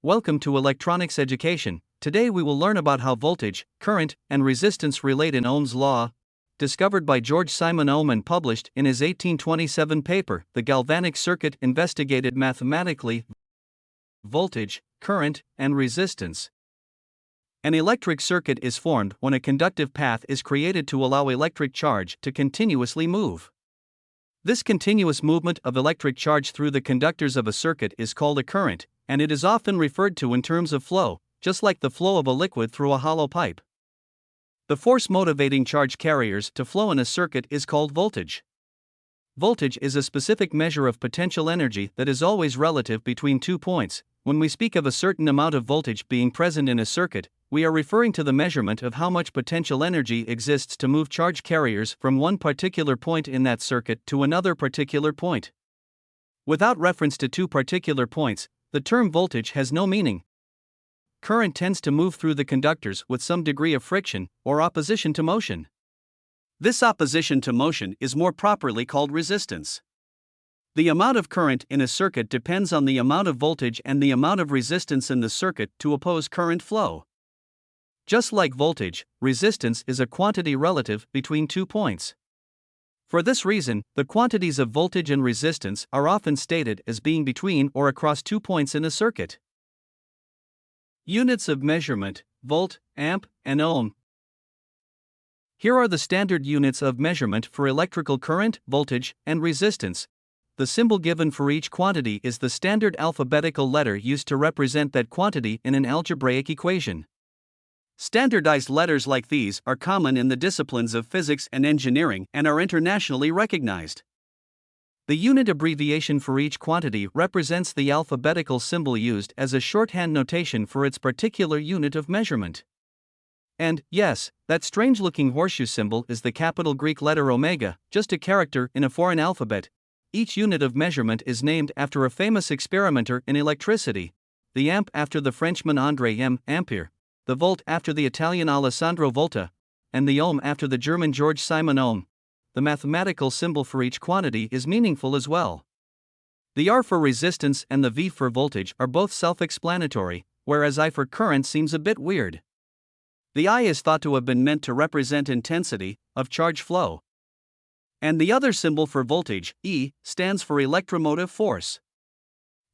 Welcome to Electronics Education. Today we will learn about how voltage, current, and resistance relate in Ohm's law, discovered by George Simon Ohm and published in his 1827 paper, The Galvanic Circuit Investigated Mathematically. Voltage, current, and resistance. An electric circuit is formed when a conductive path is created to allow electric charge to continuously move. This continuous movement of electric charge through the conductors of a circuit is called a current, and it is often referred to in terms of flow, just like the flow of a liquid through a hollow pipe. The force motivating charge carriers to flow in a circuit is called voltage. Voltage is a specific measure of potential energy that is always relative between 2 points. When we speak of a certain amount of voltage being present in a circuit, we are referring to the measurement of how much potential energy exists to move charge carriers from one particular point in that circuit to another particular point. Without reference to two particular points, the term voltage has no meaning. Current tends to move through the conductors with some degree of friction, or opposition to motion. This opposition to motion is more properly called resistance. The amount of current in a circuit depends on the amount of voltage and the amount of resistance in the circuit to oppose current flow. Just like voltage, resistance is a quantity relative between 2 points. For this reason, the quantities of voltage and resistance are often stated as being between or across 2 points in a circuit. Units of measurement: volt, amp, and ohm. Here are the standard units of measurement for electrical current, voltage, and resistance. The symbol given for each quantity is the standard alphabetical letter used to represent that quantity in an algebraic equation. Standardized letters like these are common in the disciplines of physics and engineering and are internationally recognized. The unit abbreviation for each quantity represents the alphabetical symbol used as a shorthand notation for its particular unit of measurement. And, yes, that strange-looking horseshoe symbol is the capital Greek letter omega, just a character in a foreign alphabet. Each unit of measurement is named after a famous experimenter in electricity: the amp after the Frenchman André M. Ampère, the volt after the Italian Alessandro Volta, and the ohm after the German George Simon Ohm. The mathematical symbol for each quantity is meaningful as well. The R for resistance and the V for voltage are both self-explanatory, whereas I for current seems a bit weird. The I is thought to have been meant to represent intensity of charge flow. And the other symbol for voltage, E, stands for electromotive force.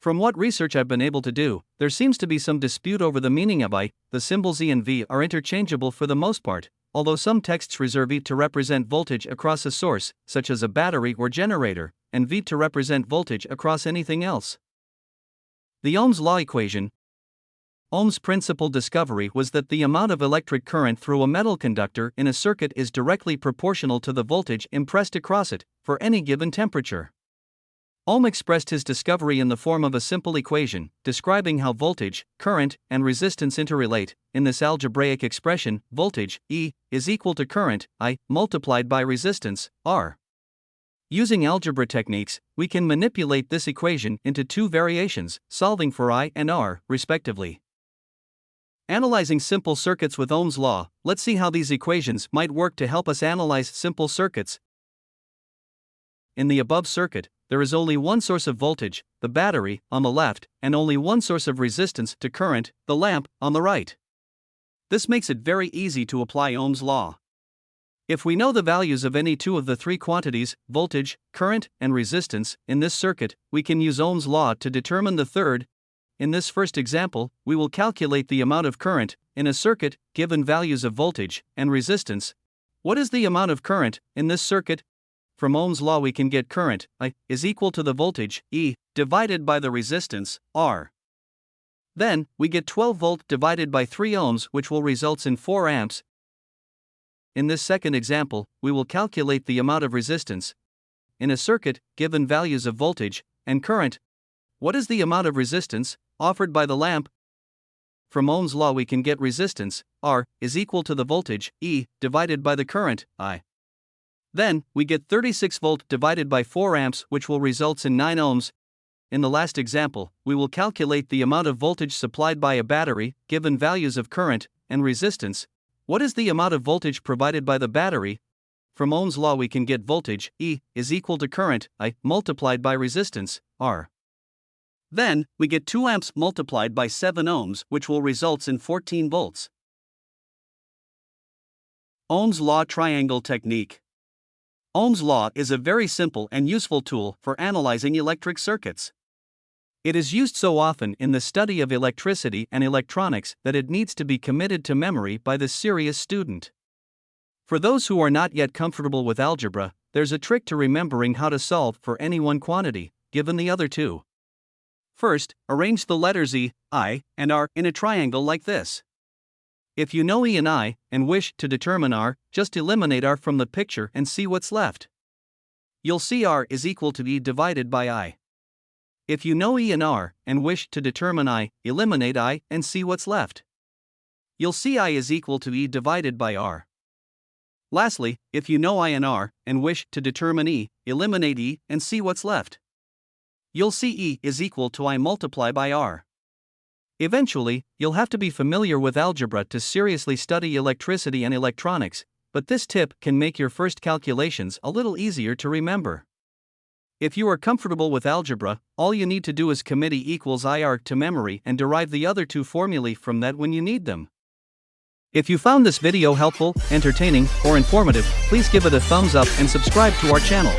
From what research I've been able to do, there seems to be some dispute over the meaning of I. The symbols E and V are interchangeable for the most part, although some texts reserve E to represent voltage across a source, such as a battery or generator, and V to represent voltage across anything else. The Ohm's law equation. Ohm's principal discovery was that the amount of electric current through a metal conductor in a circuit is directly proportional to the voltage impressed across it, for any given temperature. Ohm expressed his discovery in the form of a simple equation, describing how voltage, current, and resistance interrelate. In this algebraic expression, voltage, E, is equal to current, I, multiplied by resistance, R. Using algebra techniques, we can manipulate this equation into two variations, solving for I and R, respectively. Analyzing simple circuits with Ohm's law, let's see how these equations might work to help us analyze simple circuits. In the above circuit, there is only one source of voltage, the battery, on the left, and only one source of resistance to current, the lamp, on the right. This makes it very easy to apply Ohm's law. If we know the values of any two of the three quantities, voltage, current, and resistance, in this circuit, we can use Ohm's law to determine the third. In this first example, we will calculate the amount of current in a circuit, given values of voltage and resistance. What is the amount of current in this circuit? From Ohm's law we can get current, I, is equal to the voltage, E, divided by the resistance, R. Then, we get 12 volt divided by 3 ohms, which will result in 4 amps. In this second example, we will calculate the amount of resistance in a circuit, given values of voltage and current. What is the amount of resistance offered by the lamp? From Ohm's law we can get resistance, R, is equal to the voltage, E, divided by the current, I. Then, we get 36 volt divided by 4 amps, which will result in 9 ohms. in the last example, we will calculate the amount of voltage supplied by a battery, given values of current and resistance. What is the amount of voltage provided by the battery? From Ohm's law we can get voltage, E, is equal to current, I, multiplied by resistance, R. Then, we get 2 amps multiplied by 7 ohms, which will result in 14 volts. Ohm's law triangle technique. Ohm's law is a very simple and useful tool for analyzing electric circuits. It is used so often in the study of electricity and electronics that it needs to be committed to memory by the serious student. For those who are not yet comfortable with algebra, there's a trick to remembering how to solve for any one quantity, given the other two. First, arrange the letters E, I, and R in a triangle like this. If you know E and I, and wish to determine R, just eliminate R from the picture and see what's left. You'll see R is equal to E divided by I. If you know E and R, and wish to determine I, eliminate I and see what's left. You'll see I is equal to E divided by R. Lastly, if you know I and R, and wish to determine E, eliminate E and see what's left. You'll see E is equal to I multiply by R. Eventually, you'll have to be familiar with algebra to seriously study electricity and electronics, but this tip can make your first calculations a little easier to remember. If you are comfortable with algebra, all you need to do is commit E equals IR to memory and derive the other two formulae from that when you need them. If you found this video helpful, entertaining, or informative, please give it a thumbs up and subscribe to our channel.